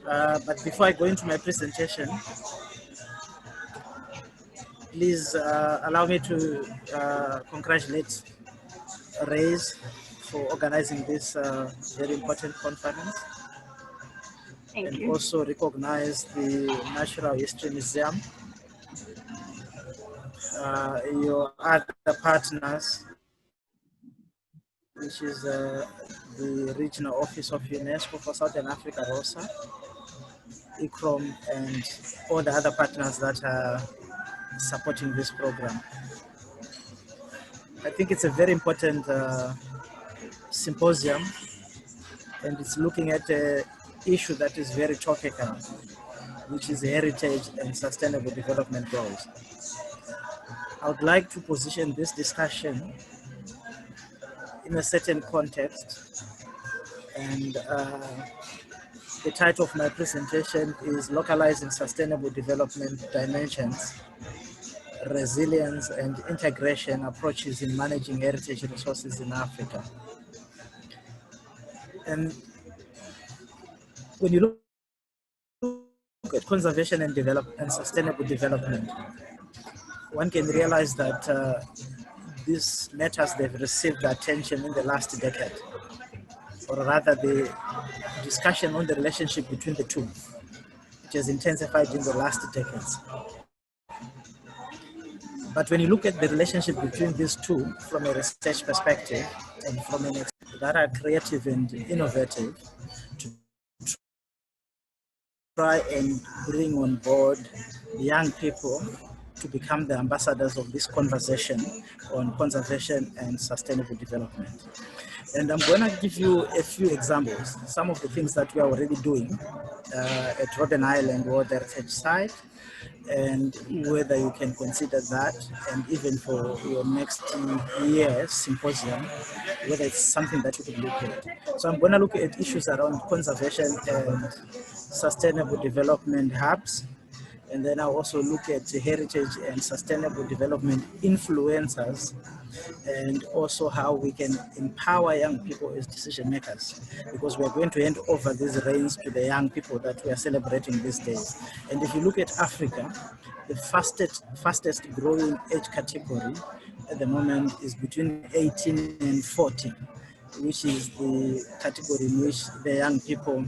But before I go into my presentation, please allow me to congratulate Reyes for organizing this very important conference. Thank and you. Also recognize the Natural History Museum, your other partners, which is the Regional Office of UNESCO for Southern Africa, ROSA, ICROM, and all the other partners that are supporting this program. I think it's a very important symposium, and it's looking at an issue that is very topical, which is heritage and sustainable development goals. I would like to position this discussion in a certain context, and the title of my presentation is Localizing Sustainable Development Dimensions, Resilience and Integration Approaches in Managing Heritage Resources in Africa. And when you look at conservation and sustainable development, one can realize that these matters, they've received attention in the last decade, or rather the discussion on the relationship between the two, which has intensified in the last decades. But when you look at the relationship between these two from a research perspective and from an that are creative and innovative to try and bring on board young people to become the ambassadors of this conversation on conservation and sustainable development. And I'm going to give you a few examples, some of the things that we are already doing at Robben Island World Heritage Site, and whether you can consider that, and even for your next year's symposium, whether it's something that you could look at. So I'm going to look at issues around conservation and sustainable development hubs, and then I'll also look at heritage and sustainable development influencers, and also how we can empower young people as decision makers, because we're going to hand over these reins to the young people that we are celebrating these days. And if you look at Africa, the fastest growing age category at the moment is between 18 and 40, which is the category in which the young people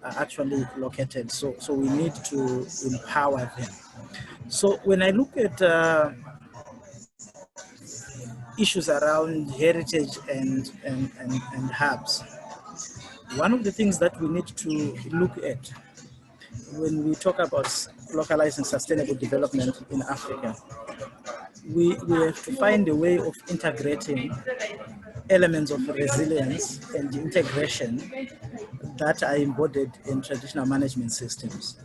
are actually located. So we need to empower them. So when I look at issues around heritage and hubs, one of the things that we need to look at when we talk about localizing sustainable development in Africa, we have to find a way of integrating elements of resilience and integration that are embodied in traditional management systems.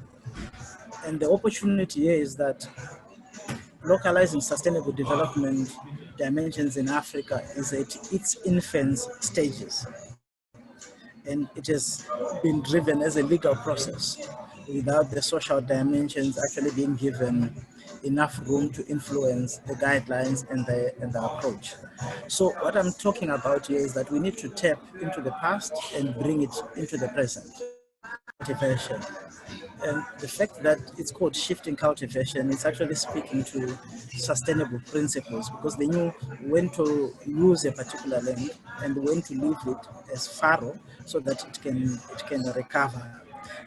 And the opportunity here is that localizing sustainable development dimensions in Africa is at its infant stages. And it has been driven as a legal process without the social dimensions actually being given enough room to influence the guidelines and the approach. So what I'm talking about here is that we need to tap into the past and bring it into the present. Cultivation. And the fact that it's called shifting cultivation is actually speaking to sustainable principles, because they knew when to use a particular land and when to leave it as fallow so that it can recover.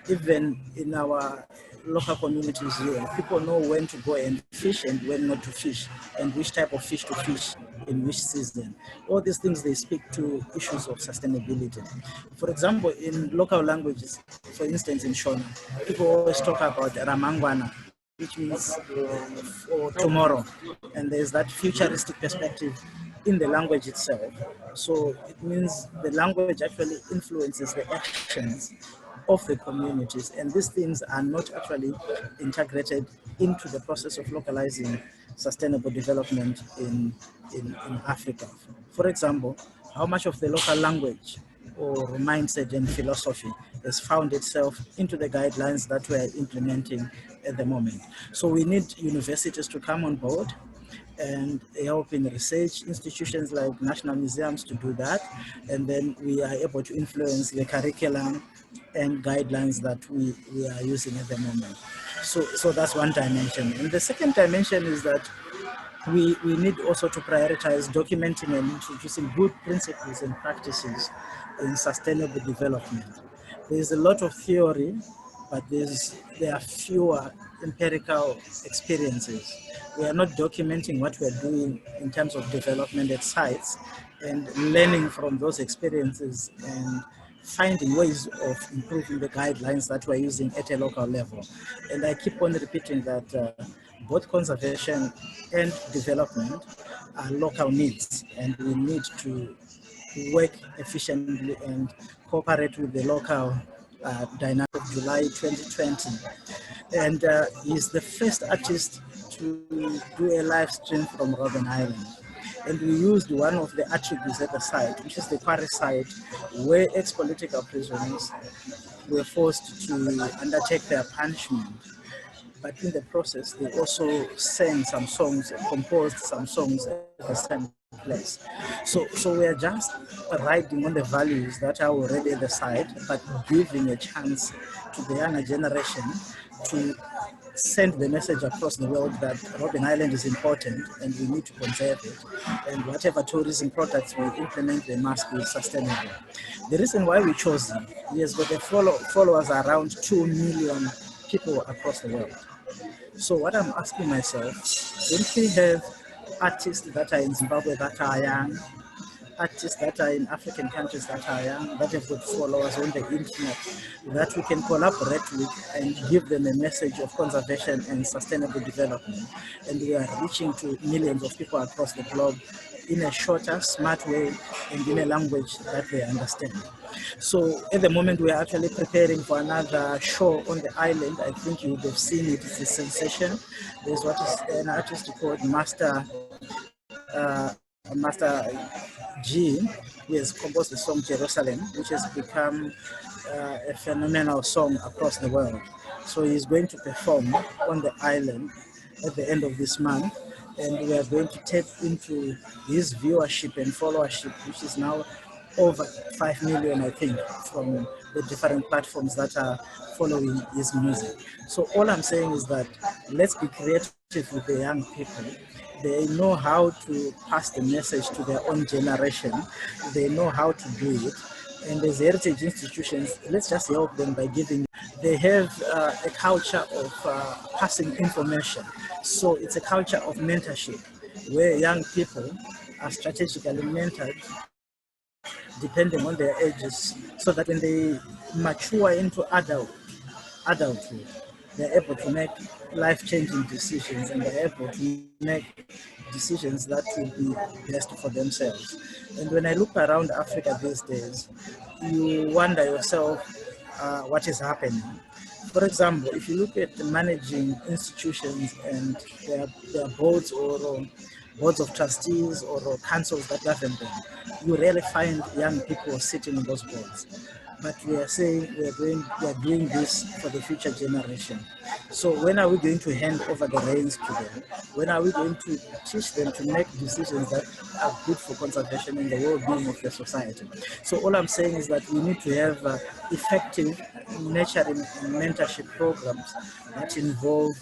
Even in our local communities here, people know when to go and fish and when not to fish, and which type of fish to fish in which season. All these things, they speak to issues of sustainability. For example, in local languages, for instance in Shona, people always talk about Ramangwana, which means for tomorrow, and there's that futuristic perspective in the language itself. So it means the language actually influences the actions of the communities, and these things are not actually integrated into the process of localizing sustainable development in Africa. For example, how much of the local language or mindset and philosophy has found itself into the guidelines that we are implementing at the moment. So we need universities to come on board. and helping research institutions like national museums to do that. And then we are able to influence the curriculum and guidelines that we are using at the moment. So that's one dimension. And the second dimension is that we need also to prioritize documenting and introducing good principles and practices in sustainable development. There's a lot of theory, but there are fewer empirical experiences. We are not documenting what we're doing in terms of development at sites and learning from those experiences and finding ways of improving the guidelines that we're using at a local level. And I keep on repeating that both conservation and development are local needs, and we need to work efficiently and cooperate with the local dynamic of July 2020. And he's the first artist to do a live stream from Robben Island. And we used one of the attributes at the site, which is the Quarry site, where ex-political prisoners were forced to undertake their punishment. But in the process, they also sang some songs, composed some songs at the same place. So we are just riding on the values that are already at the site, but giving a chance to the younger generation to send the message across the world that Robben Island is important and we need to conserve it. And whatever tourism products we implement, they must be sustainable. The reason why we chose him, he has got followers around 2 million people across the world. So what I'm asking myself, don't we have artists that are in Zimbabwe that are young, artists that are in African countries that are young, that have got followers on the internet, that we can collaborate with and give them a message of conservation and sustainable development. And we are reaching to millions of people across the globe in a shorter, smart way and in a language that they understand. So at the moment, we are actually preparing for another show on the island. I think you would have seen it. It's a sensation. There's what is an artist called Master G, who has composed the song Jerusalem, which has become a phenomenal song across the world. So he's going to perform on the island at the end of this month, and we are going to tap into his viewership and followership, which is now over 5 million, I think, from the different platforms that are following his music. So all I'm saying is that let's be creative with the young people. They know how to pass the message to their own generation. They know how to do it. And as heritage institutions, let's just help them by giving. They have a culture of passing information. So it's a culture of mentorship, where young people are strategically mentored depending on their ages, so that when they mature into adulthood, they're able to make life-changing decisions, and they're able to make decisions that will be best for themselves. And when I look around Africa these days, you wonder yourself what is happening. For example, if you look at the managing institutions and their boards or boards of trustees or councils that govern them, you rarely find young people sitting on those boards. But we are saying we are doing this for the future generation. So when are we going to hand over the reins to them? When are we going to teach them to make decisions that are good for conservation and the well-being of the society? So all I'm saying is that we need to have effective nurturing and mentorship programs that involve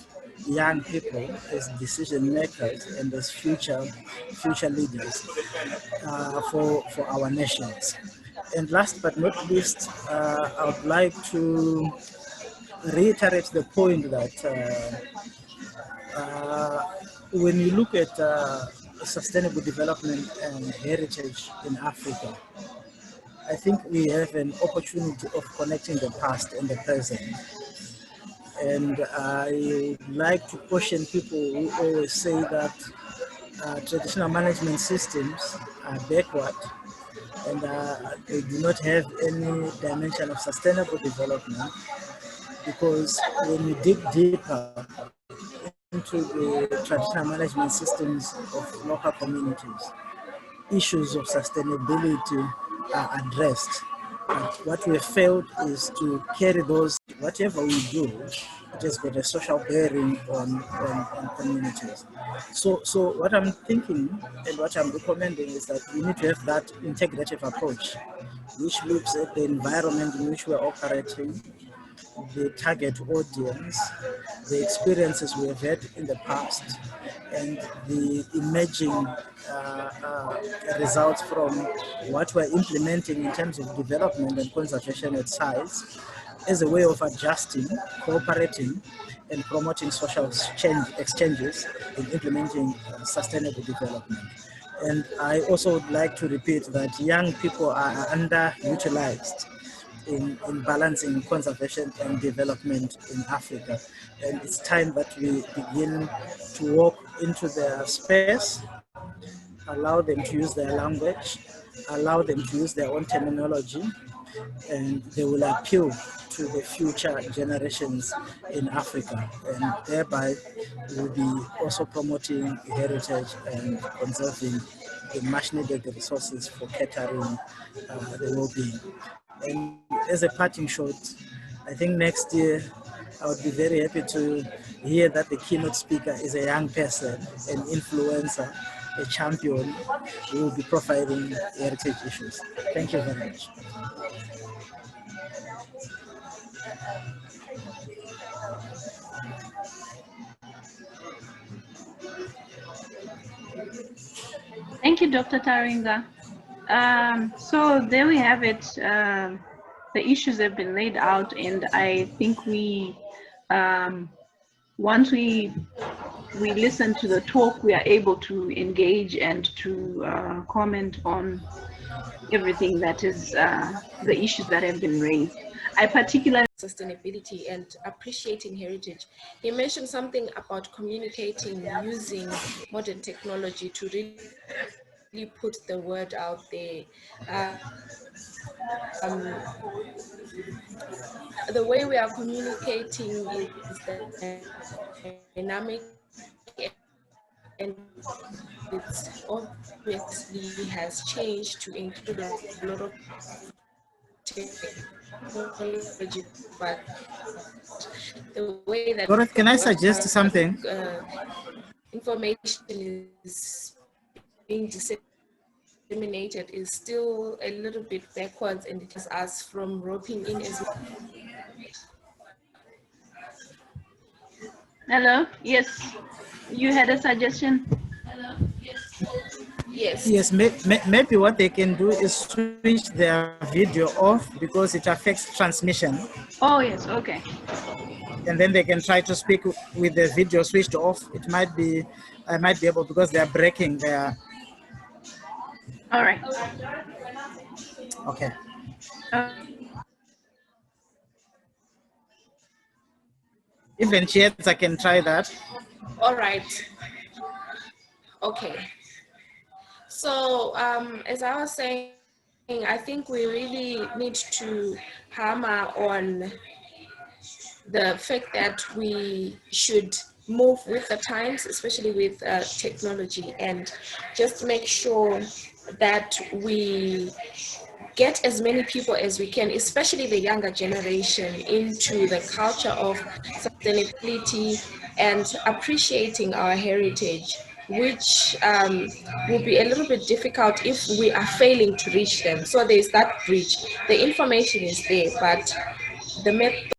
young people as decision makers and as future leaders for our nations. And last but not least, I would like to reiterate the point that when you look at sustainable development and heritage in Africa, I think we have an opportunity of connecting the past and the present. And I would like to caution people who always say that traditional management systems are backward and they do not have any dimension of sustainable development, because when you dig deeper into the traditional management systems of local communities, issues of sustainability are addressed. But what we have failed is to carry those whatever we do, it has got a social bearing on communities. So what I'm thinking and what I'm recommending is that we need to have that integrative approach, which looks at the environment in which we're operating, the target audience, the experiences we have had in the past, and the emerging results from what we're implementing in terms of development and conservation at sites as a way of adjusting, cooperating, and promoting social exchanges in implementing sustainable development. And I also would like to repeat that young people are underutilized in balancing conservation and development in Africa. And it's time that we begin to walk into their space, allow them to use their language, allow them to use their own terminology, and they will appeal to the future generations in Africa, and thereby will be also promoting heritage and conserving the much needed resources for catering the well-being. And as a parting shot, I think next year I would be very happy to hear that the keynote speaker is a young person, an influencer, a champion who will be profiling heritage issues. Thank you very much. Thank you, Dr. Taringa. So there we have it. The issues have been laid out, and I think once we listen to the talk, we are able to engage and to comment on everything that is the issues that have been raised. I particularly sustainability and appreciating heritage. He mentioned something about communicating using modern technology to really put the word out there. The way we are communicating is dynamic, and it's obviously has changed to include a lot of technology, but the way that Dorothy, can I suggest something? Information is being disseminated is still a little bit backwards, and it is us from roping in as Hello, yes, you had a suggestion. yes. Maybe what they can do is switch their video off because it affects transmission. Oh, yes, okay. And then they can try to speak with the video switched off. I might be able, because they're breaking their. All right. Okay. Even chats, I can try that. All right. Okay. So as I was saying, I think we really need to hammer on the fact that we should move with the times, especially with technology, and just make sure that we get as many people as we can, especially the younger generation, into the culture of sustainability and appreciating our heritage, which will be a little bit difficult if we are failing to reach them. So there's that bridge. The information is there, but the method